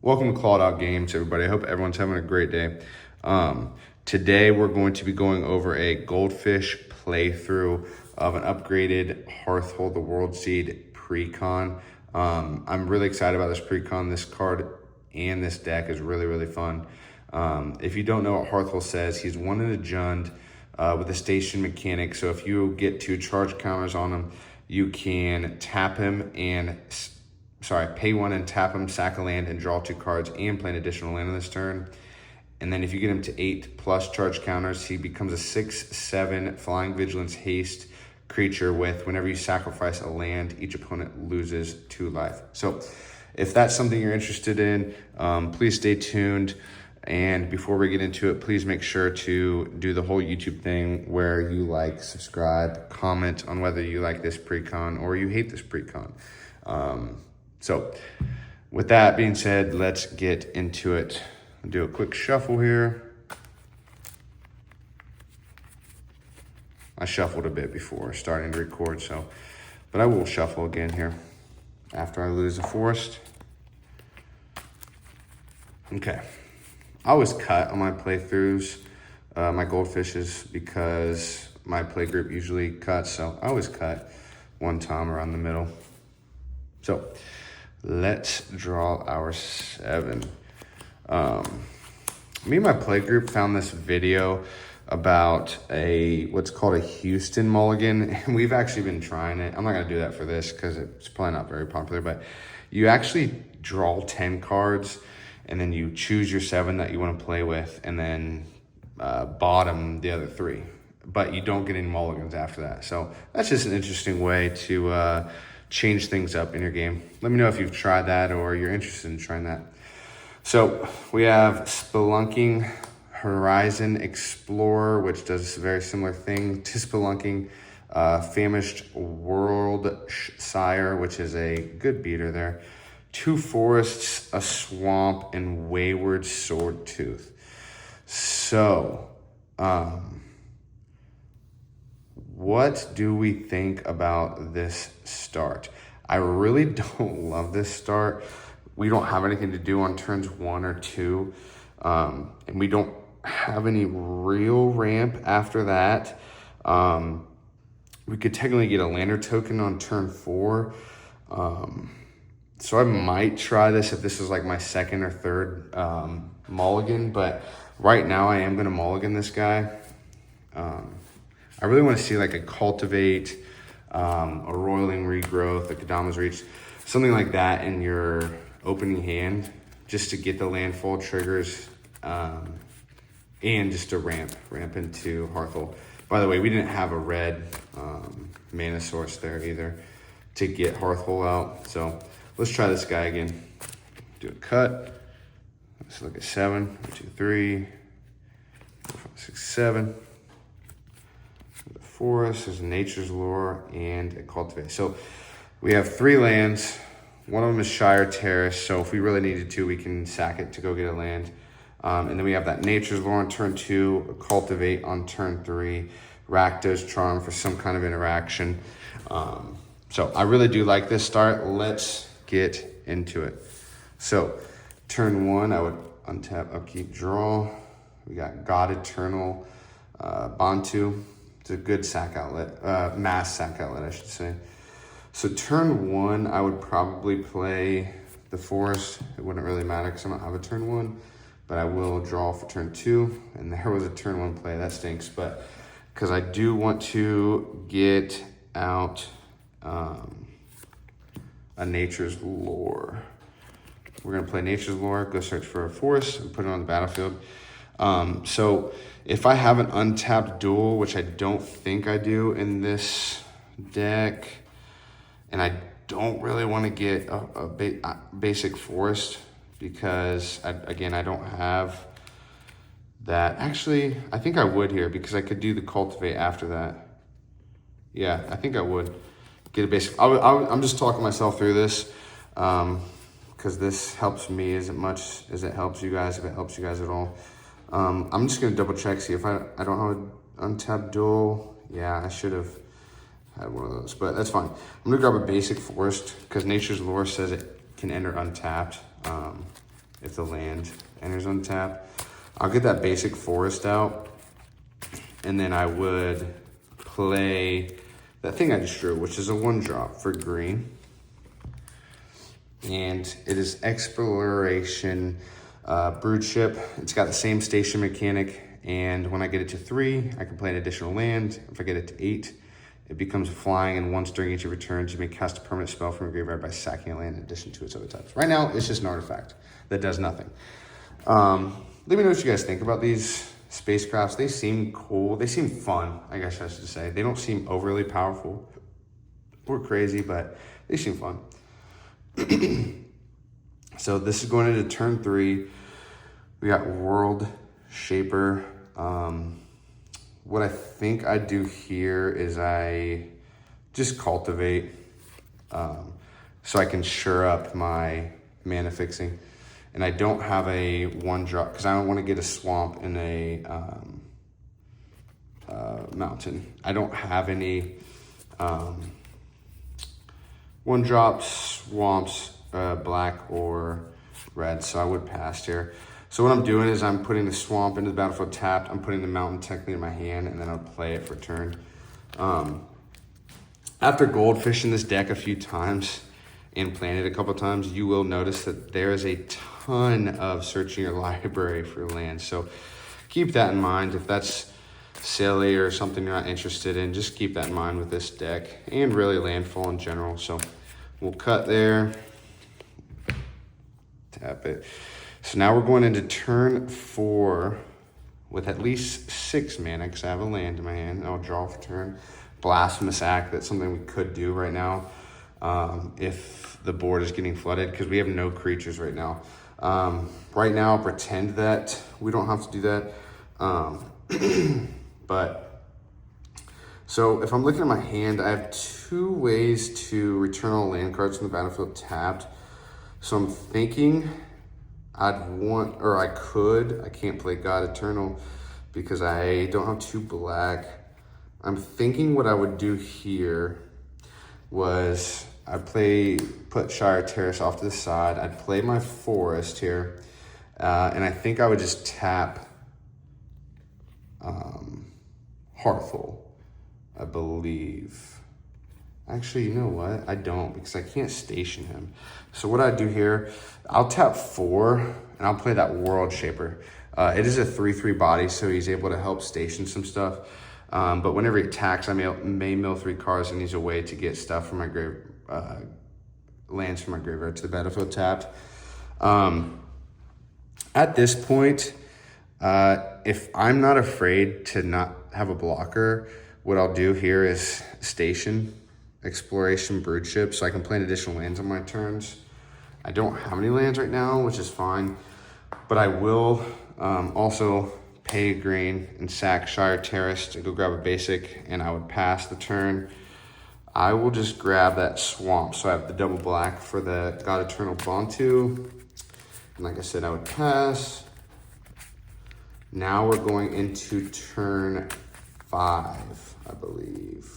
Welcome to ClawedOutGames, everybody. I hope everyone's having a great day. Today we're going to be going over a Goldfish playthrough of an upgraded Hearthhull, the Worldseed Precon. I'm really excited about this Precon. This card and this deck is really fun. If you don't know what Hearthhull says, he's one in a Jund with a station mechanic. So if you get 2 charge counters on him, you can tap him and pay 1 and tap him, sack a land, and draw 2 cards and play an additional land on this turn. And then if you get him to 8+ charge counters, he becomes a 6/7 Flying Vigilance Haste creature with, whenever you sacrifice a land, each opponent loses 2 life. So if that's something you're interested in, please stay tuned. And before we get into it, please make sure to do the whole YouTube thing where you like, subscribe, comment on whether you like this Precon or you hate this Precon. So with that being said, let's get into it. I'll do a quick shuffle here. I shuffled a bit before starting to record, but I will shuffle again here after I lose a forest. Okay. I always cut on my playthroughs, my Goldfishes, because my play group usually cuts, so I always cut one time around the middle. So let's draw our 7. Me and my play group found this video about what's called a Houston mulligan, and we've actually been trying it. I'm not gonna do that for this because it's probably not very popular, but you actually draw 10 cards and then you choose your 7 that you want to play with, and then bottom the other 3, but you don't get any mulligans after that. So that's just an interesting way to change things up in your game. Let me know if you've tried that or you're interested in trying that. So we have Spelunking Horizon Explorer, which does a very similar thing to Spelunking. Famished Worldseed, which is a good beater there. 2 forests, a swamp, and Wayward Swordtooth. So, what do we think about this start? I really don't love this start. We don't have anything to do on turns 1 or 2, and we don't have any real ramp after that. We could technically get a lander token on turn 4. So I might try this if this is like my 2nd or 3rd mulligan, but right now I am going to mulligan this guy. I really want to see like a Cultivate, a Roiling Regrowth, a Kadama's Reach, something like that in your opening hand, just to get the landfall triggers, and just to ramp into Hearthhull. By the way, we didn't have a red mana source there either to get Hearthhull out, so let's try this guy again. Do a cut. Let's look at 7. 1, 2, 3, 4, 5, 6, 7. The forest, there's a Nature's Lure and a Cultivate. So we have 3 lands. One of them is Shire Terrace, so if we really needed to, we can sack it to go get a land. And then we have that Nature's Lure on turn 2, a Cultivate on turn 3, Rakdos Charm for some kind of interaction. So I really do like this start. Let's get into it. So turn 1, I would untap, upkeep, draw. We got God Eternal, Bantu. It's a good sack outlet, mass sack outlet, I should say. So turn 1, I would probably play the forest. It wouldn't really matter because I don't have a turn 1, but I will draw for turn 2. And there was a turn 1 play. That stinks, but because I do want to get out a Nature's Lure. We're gonna play Nature's Lure, go search for a forest, and put it on the battlefield. So if I have an untapped duel, which I don't think I do in this deck, and I don't really want to get a basic forest because, I don't have that. Actually, I think I would here because I could do the Cultivate after that. Yeah, I think I would get a basic. I'm just talking myself through this because this helps me as much as it helps you guys, if it helps you guys at all. I'm just going to double check, see if I don't have an untapped duel. Yeah, I should have had one of those, but that's fine. I'm going to grab a basic forest because Nature's Lure says it can enter untapped. if the land enters untap. I'll get that basic forest out, and then I would play that thing I just drew, which is a 1-drop for green. And it is Exploration Brood Ship. It's got the same station mechanic, and when I get it to 3, I can play an additional land. If I get it to 8, it becomes flying, and once during each of your turns, you may cast a permanent spell from your graveyard by sacking a land in addition to its other types. Right now, it's just an artifact that does nothing. Let me know what you guys think about these spacecrafts. They seem cool. They seem fun, I guess I should say. They don't seem overly powerful or crazy, but they seem fun. So this is going into turn 3. We got World Shaper. What I think I do here is I just cultivate so I can shore up my mana fixing. And I don't have a 1-drop because I don't want to get a swamp in a mountain. I don't have any 1-drop swamps, black or red, so I would pass here. So what I'm doing is I'm putting the swamp into the battlefield tapped. I'm putting the mountain technically in my hand, and then I'll play it for turn. After Goldfish in this deck a few times and playing it a couple times, you will notice that there is a ton of searching your library for land. So keep that in mind. If that's silly or something you're not interested in, just keep that in mind with this deck and really landfall in general. So we'll cut there, tap it. So now we're going into turn 4 with at least 6 mana because I have a land in my hand, and I'll draw for turn. Blasphemous Act, that's something we could do right now if the board is getting flooded, because we have no creatures right now. Right now, I'll pretend that we don't have to do that. But, so if I'm looking at my hand, I have 2 ways to return all land cards from the battlefield tapped. So I'm thinking I'd want, or I can't play God Eternal because I don't have 2 black. I'm thinking what I would do here was I'd put Shire Terrace off to the side. I'd play my forest here. And I think I would just tap Hearthhull, I believe. Actually, you know what? I don't, because I can't station him. So what I do here, I'll tap 4, and I'll play that World Shaper. It is a 3/3 body, so he's able to help station some stuff. But whenever he attacks, I may mill 3 cards, and he's a way to get stuff from my lands from my graveyard to the battlefield tapped. At this point, if I'm not afraid to not have a blocker, what I'll do here is station Exploration Brood Ship, so I can play an additional lands on my turns. I don't have any lands right now, which is fine, but I will also pay a green and sack Shire Terrace to go grab a basic, and I would pass the turn. I will just grab that swamp, so I have the double black for the God Eternal Bantu. And like I said, I would pass. Now we're going into turn 5, I believe,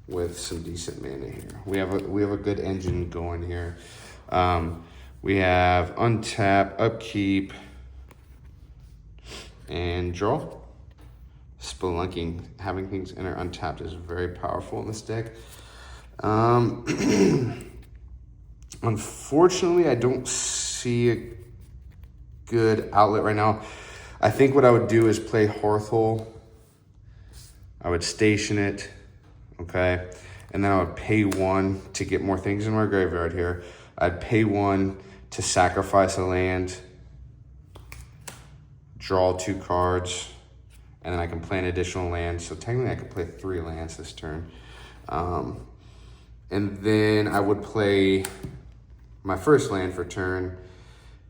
with some decent mana here. We have a good engine going here. We have untap, upkeep, and draw. Spelunking, having things enter untapped is very powerful in this deck. Unfortunately, I don't see a good outlet right now. I think what I would do is play Hearthhull. I would station it, okay? And then I would pay 1 to get more things in my graveyard here. I'd pay 1 to sacrifice a land, draw 2 cards, and then I can play an additional land. So technically I could play 3 lands this turn. And then I would play my first land for turn,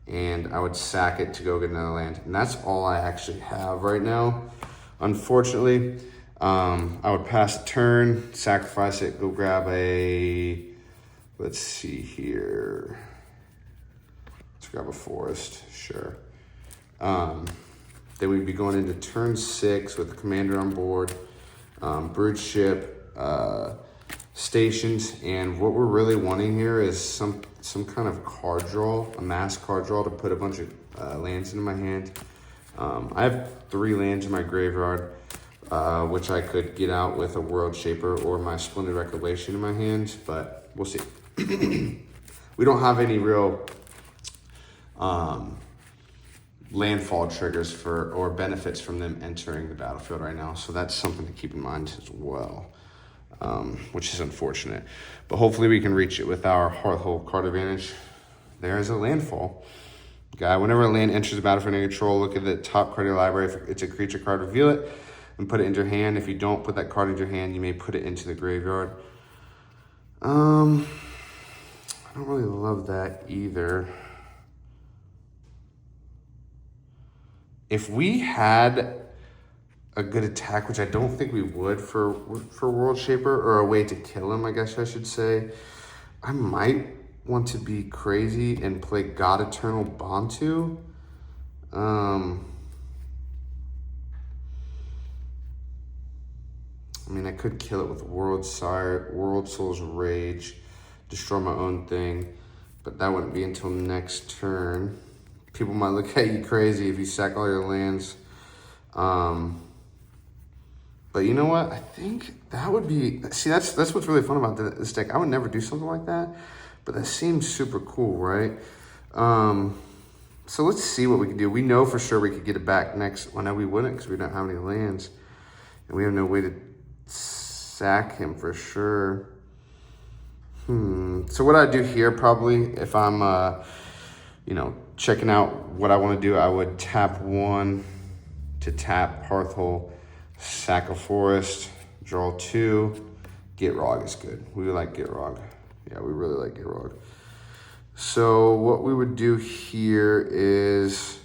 and I would sack it to go get another land. And that's all I actually have right now. Unfortunately, I would pass the turn, sacrifice it, go grab a, let's see here. Let's grab a forest, sure. Then we'd be going into turn 6 with the commander on board, Brood Ship, stations. And what we're really wanting here is some kind of card draw, a mass card draw to put a bunch of lands into my hand. I have 3 lands in my graveyard, which I could get out with a World Shaper or my Splendid Recollection in my hands, but we'll see. We don't have any real landfall triggers or benefits from them entering the battlefield right now, so that's something to keep in mind as well, which is unfortunate. But hopefully we can reach it with our Hearthhull card advantage. There is a landfall. Guy, whenever a land enters the battlefield under control, look at the top card of your library. If it's a creature card, reveal it and put it into your hand. If you don't put that card into your hand, you may put it into the graveyard. I don't really love that either. If we had a good attack, which I don't think we would for World Shaper, or a way to kill him, I guess I should say, I might want to be crazy and play God Eternal Bantu. I mean, I could kill it with World Soul's Rage, destroy my own thing, but that wouldn't be until next turn. People might look at you crazy if you sack all your lands. But you know what? I think that would be... See, that's what's really fun about this deck. I would never do something like that, but that seems super cool, right? So let's see what we can do. We know for sure we could get it back next... Well, no, we wouldn't because we don't have any lands. And we have no way to sack him for sure. So what I'd do here probably, if I'm, checking out what I want to do, I would tap 1 to tap Hearthhull, sack a forest, draw 2. Gitrog is good. We like Gitrog. Yeah, we really like Gitrog. So what we would do here is,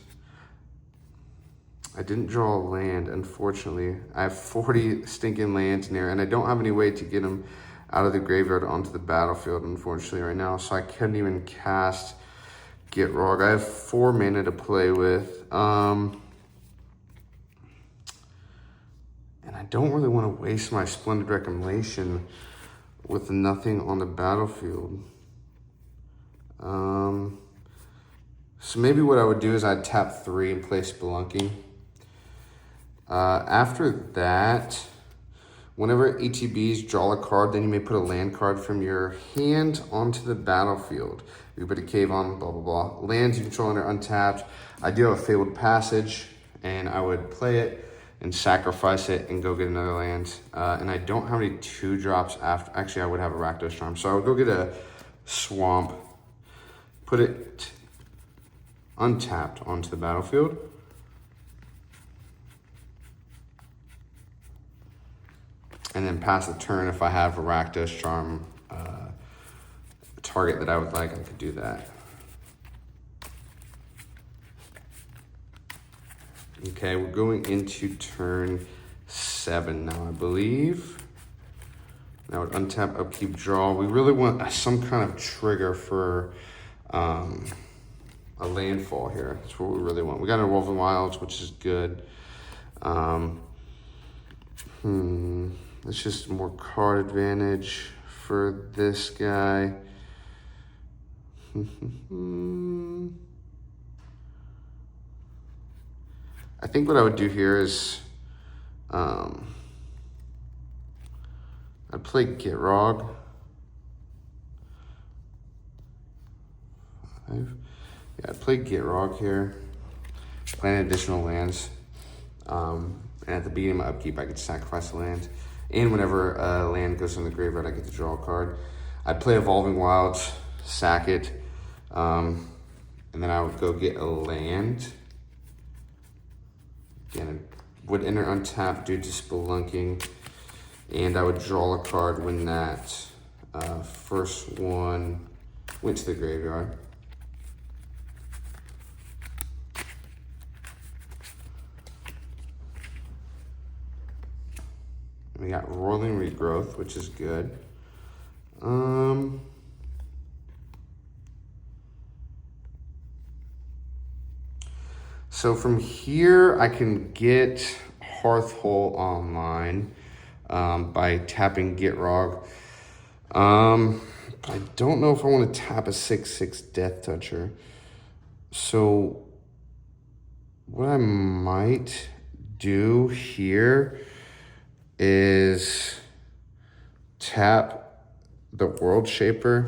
I didn't draw a land, unfortunately. I have 40 stinking lands in there, and I don't have any way to get them out of the graveyard onto the battlefield, unfortunately, right now. So I couldn't even cast Gitrog. I have 4 mana to play with. And I don't really want to waste my Splendid Recollection with nothing on the battlefield. So maybe what I would do is I'd tap 3 and play Spelunking. After that, whenever ETBs draw a card, then you may put a land card from your hand onto the battlefield. You put a cave on, blah, blah, blah. Lands you control under untapped. I do have a Fabled Passage, and I would play it and sacrifice it and go get another land. And I don't have any 2-drops after. Actually, I would have a Rakdos Charm. So I would go get a Swamp, put it untapped onto the battlefield. And then pass the turn. If I have a Rakdos Charm target that I would like, I could do that. Okay, we're going into turn 7 now, I believe. Now would untap, upkeep, draw. We really want some kind of trigger for a landfall here. That's what we really want. We got Evolving Wilds, which is good. It's just more card advantage for this guy. I think what I would do here is I'd play Gitrog. Yeah, I'd play Gitrog here. Play additional lands. And at the beginning of my upkeep, I could sacrifice a land. And whenever a land goes in the graveyard, I get to draw a card. I'd play Evolving Wilds, sack it, and then I would go get a land. Again, it would enter untapped due to Spelunking, and I would draw a card when that first one went to the graveyard. We got Rolling Regrowth, which is good. So from here, I can get Hearthhull online by tapping Gitrog. I don't know if I want to tap a 6/6 Death Toucher. So what I might do here is tap the World Shaper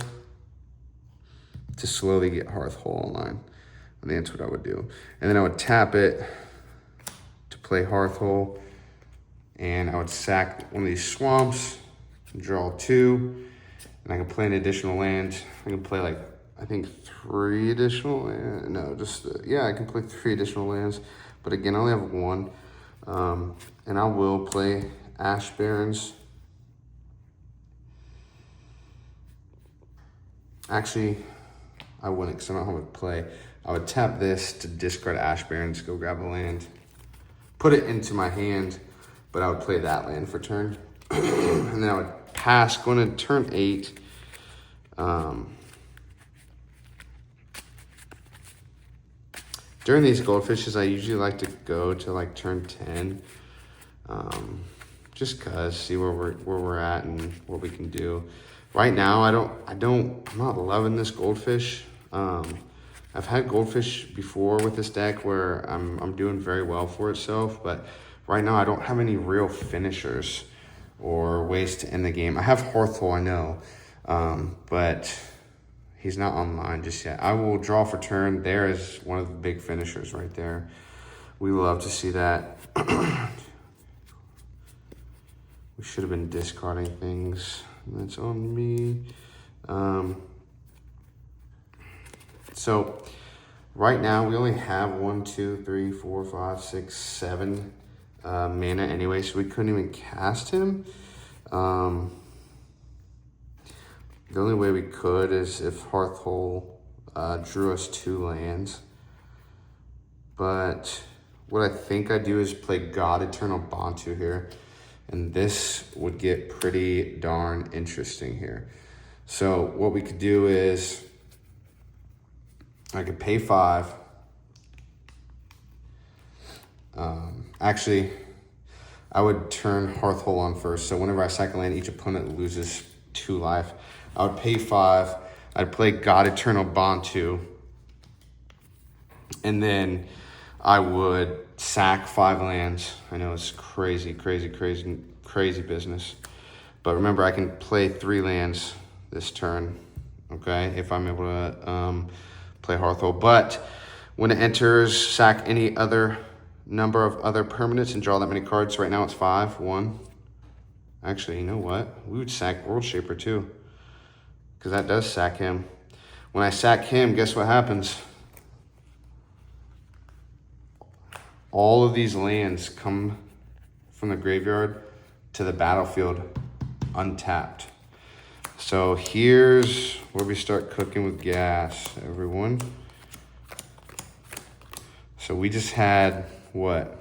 to slowly get Hearthhull online. And that's what I would do. And then I would tap it to play Hearthhull. And I would sack one of these swamps, draw 2, and I can play an additional land. I can play like, I think 3 additional lands. No, just, yeah, I can play 3 additional lands. But again, I only have 1. And I will play Ash Barrens. Actually, I wouldn't because I don't have a play. I would tap this to discard Ash Barrens, go grab a land, put it into my hand, but I would play that land for turn. And then I would pass, going to turn 8. During these Goldfishes, I usually like to go to like turn 10. Just cause, see where we're at and what we can do. Right now, I'm not loving this Goldfish. I've had Goldfish before with this deck where I'm doing very well for itself, but right now I don't have any real finishers or ways to end the game. I have Hearthhull, I know, but he's not online just yet. I will draw for turn. There is one of the big finishers right there. We love to see that. We should have been discarding things. That's on me. So right now we only have 1, 2, 3, 4, 5, 6, 7 mana anyway, so we couldn't even cast him. The only way we could is if Hearthhull drew us 2 lands. But what I think I do is play God Eternal Bantu here. And this would get pretty darn interesting here. So what we could do is I could pay 5. Actually, I would turn Hearthhull on first. So whenever I sack a land, each opponent loses 2 life. I would pay 5. I'd play God Eternal Bantu. And then I would sack 5 lands. I know it's crazy business. But remember, I can play 3 lands this turn, okay, if I'm able to play Hearthhull. But when it enters, sack any other number of other permanents and draw that many cards. Right now it's 5. 1. Actually, you know what? We would sack World Shaper too, because that does sack him. When I sack him, guess what happens? All of these lands come from the graveyard to the battlefield untapped. So here's where we start cooking with gas, everyone. So we just had what?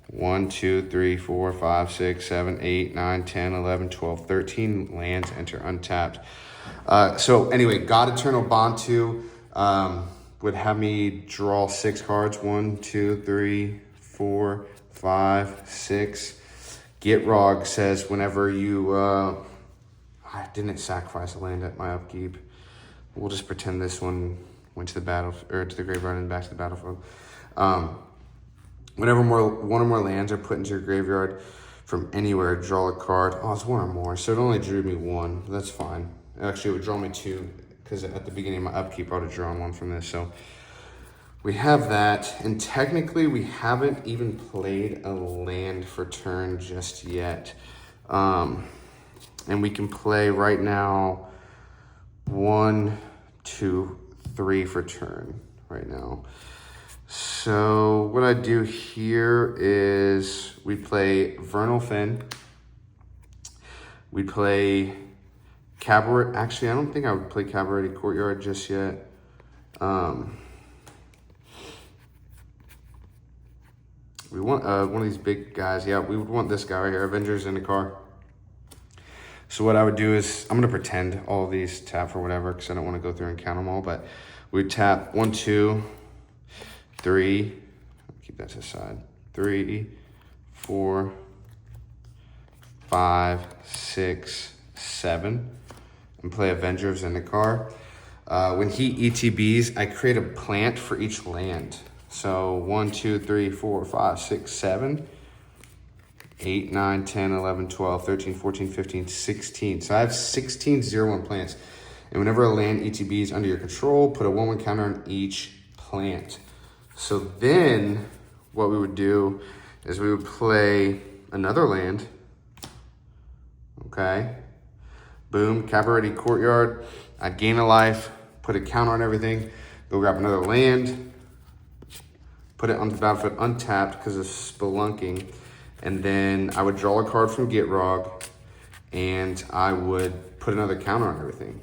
1, 2, 3, 4, 5, 6, 7, 8, 9, 10, 11, 12, 13 lands enter untapped. So anyway, God Eternal Bantu would have me draw 6 cards. 1, 2, 3, 4, 5, 6. Get Rog says whenever you, I didn't sacrifice a land at my upkeep. We'll just pretend this one went to the battle, or to the graveyard and back to the battlefield. Whenever one or more lands are put into your graveyard from anywhere, draw a card. Oh, it's 1 or more, so it only drew me 1. That's fine. Actually, it would draw me 2, because at the beginning of my upkeep, I would have drawn 1 from this. So we have that, and technically we haven't even played a land for turn just yet. And we can play right now 1, 2, 3 for turn right now. So what I do here is we play Vernal Fen. We play Cabaret. Actually, I don't think I would play Cabaret Courtyard just yet. We want one of these big guys. Yeah, we would want this guy right here, Avengers in the car. So what I would do is, I'm going to pretend all of these tap for whatever, because I don't want to go through and count them all, but we tap 1, 2, 3, keep that to the side, 3, 4, 5, 6, 7, and play Avenger of Zendikar. When he ETBs, I create a plant for each land. So 1, 2, 3, 4, 5, 6, 7, 8, 9, 10, 11, 12, 13, 14, 15, 16. So I have 16 0/1 plants. And whenever a land ETBs under your control, put a 1/1 counter on each plant. So then what we would do is we would play another land. Okay. Boom, Cabaret Courtyard. I'd gain a life, put a counter on everything, go grab another land, put it on the battlefield untapped because of spelunking, and then I would draw a card from Gitrog, and I would put another counter on everything.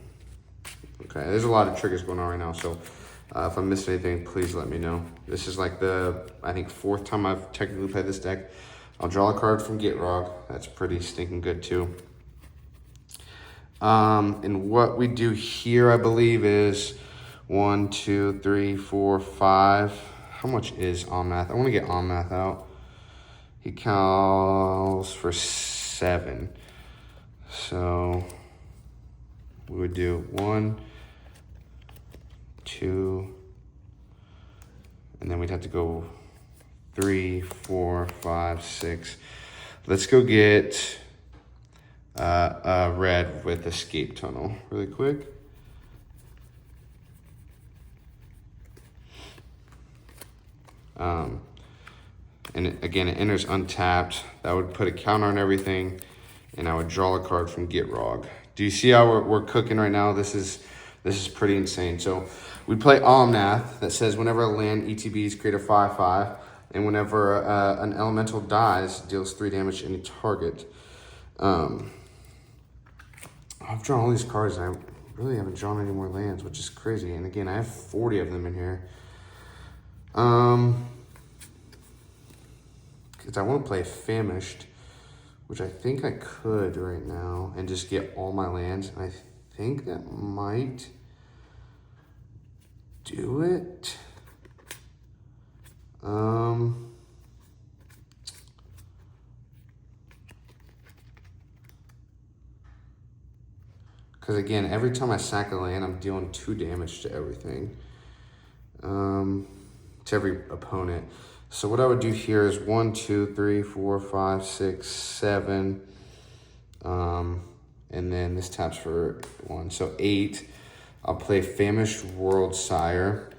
Okay, there's a lot of triggers going on right now, so if I missed anything, please let me know. This is like the, I think, 4th time I've technically played this deck. I'll draw a card from Gitrog. That's pretty stinking good too. And what we do here, I believe, is 1, 2, 3, 4, 5. How much is Omnath? I want to get Omnath out. He calls for 7. So we would do 1, 2, and then we'd have to go 3, 4, 5, 6. Let's go get red with Escape Tunnel really quick. And again, it enters untapped. That would put a counter on everything, and I would draw a card from Gitrog. Do you see how we're cooking right now? This is pretty insane. So we play Omnath that says whenever a land ETBs, create a 5/5, and whenever an elemental dies, deals 3 damage to any target. I've drawn all these cards, and I really haven't drawn any more lands, which is crazy. And again, I have 40 of them in here. Because I want to play Famished, which I think I could right now, and just get all my lands. And I think that might do it. Because again, every time I sack a land, I'm dealing 2 damage to everything. To every opponent. So what I would do here is 1, 2, 3, 4, 5, 6, 7. And then this taps for 1. So 8. I'll play Famished Worldsire.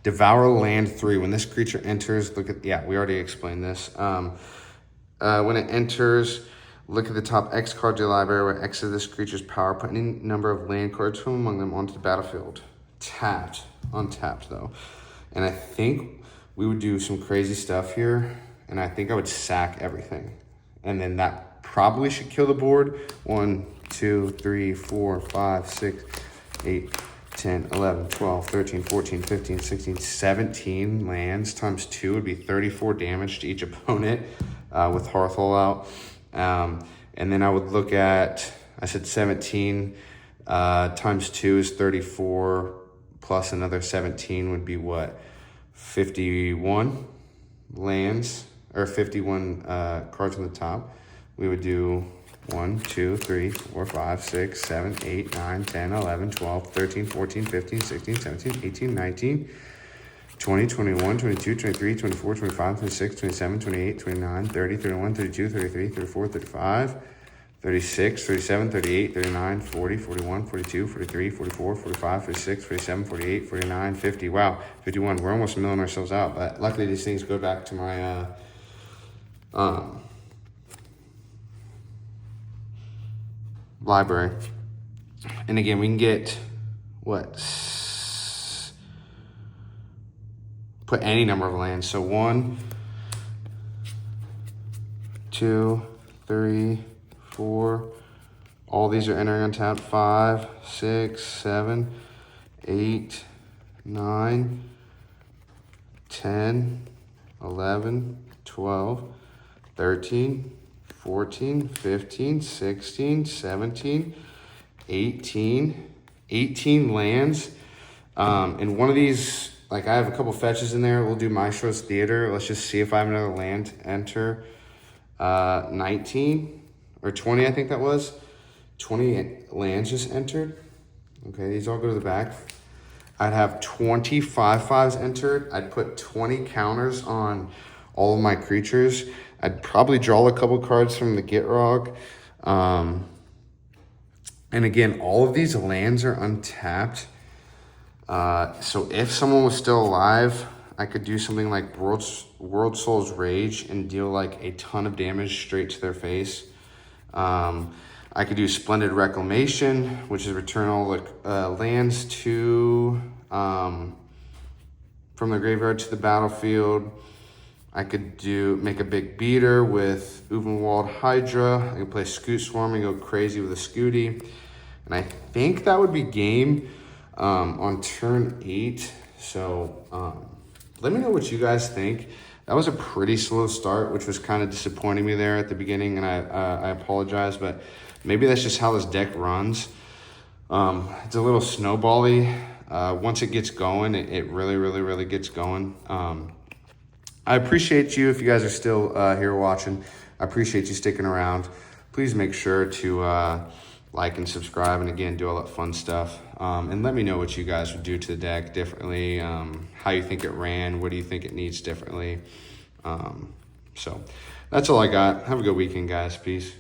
Devour Land 3. When this creature enters, look at, yeah, we already explained this. When it enters, look at the top X card of your library where X is this creature's power. Put any number of land cards from among them onto the battlefield. Tapped. Untapped, though. And I think we would do some crazy stuff here. And I think I would sack everything. And then that probably should kill the board. 1, 2, 3, 4, 5, 6, 8, 10, 11, 12, 13, 14, 15, 16, 17 lands times 2 would be 34 damage to each opponent with Hearthhull out. And then I would look at, I said 17 times 2 is 34, plus another 17 would be what? 51 lands, or 51 cards on the top. We would do 1, 2, 3, 4, 5, 6, 7, 8, 9, 10, 11, 12, 13, 14, 15, 16, 17, 18, 19, 20, 21, 22, 23, 24, 25, 26, 27, 28, 29, 30, 31, 32, 33, 34, 35, 36, 37, 38, 39, 40, 41, 42, 43, 44, 45, 46, 47, 48, 49, 50. Wow, 51. We're almost milling ourselves out, but luckily these things go back to my library. And again, we can get, what, put any number of lands. So 1, 2, 3, 4. All these are entering on tap. 5, 6, 7, 8, 9, 10, 11, 12, 13, 14, 15, 16, 17, 18 lands. And one of these, like I have a couple fetches in there. We'll do Maestro's Theater. Let's just see if I have another land enter. 19. or 20, I think that was. 20 lands just entered. Okay, these all go to the back. I'd have 25 fives entered. I'd put 20 counters on all of my creatures. I'd probably draw a couple cards from the Gitrog. And again, all of these lands are untapped. So if someone was still alive, I could do something like World Soul's Rage and deal like a ton of damage straight to their face. I could do Splendid Reclamation, which is return all the lands to from the graveyard to the battlefield. I could make a big beater with Uvenwald Hydra. I could play Scoot Swarm and go crazy with a Scooty. And I think that would be game on turn 8. So let me know what you guys think. That was a pretty slow start, which was kind of disappointing me there at the beginning, and I apologize, but maybe that's just how this deck runs. It's a little snowbally. Once it gets going, it really, really, really gets going. I appreciate you if you guys are still here watching. I appreciate you sticking around. Please make sure to like and subscribe, and again, do all that fun stuff. And let me know what you guys would do to the deck differently, how you think it ran, what do you think it needs differently. So that's all I got. Have a good weekend, guys. Peace.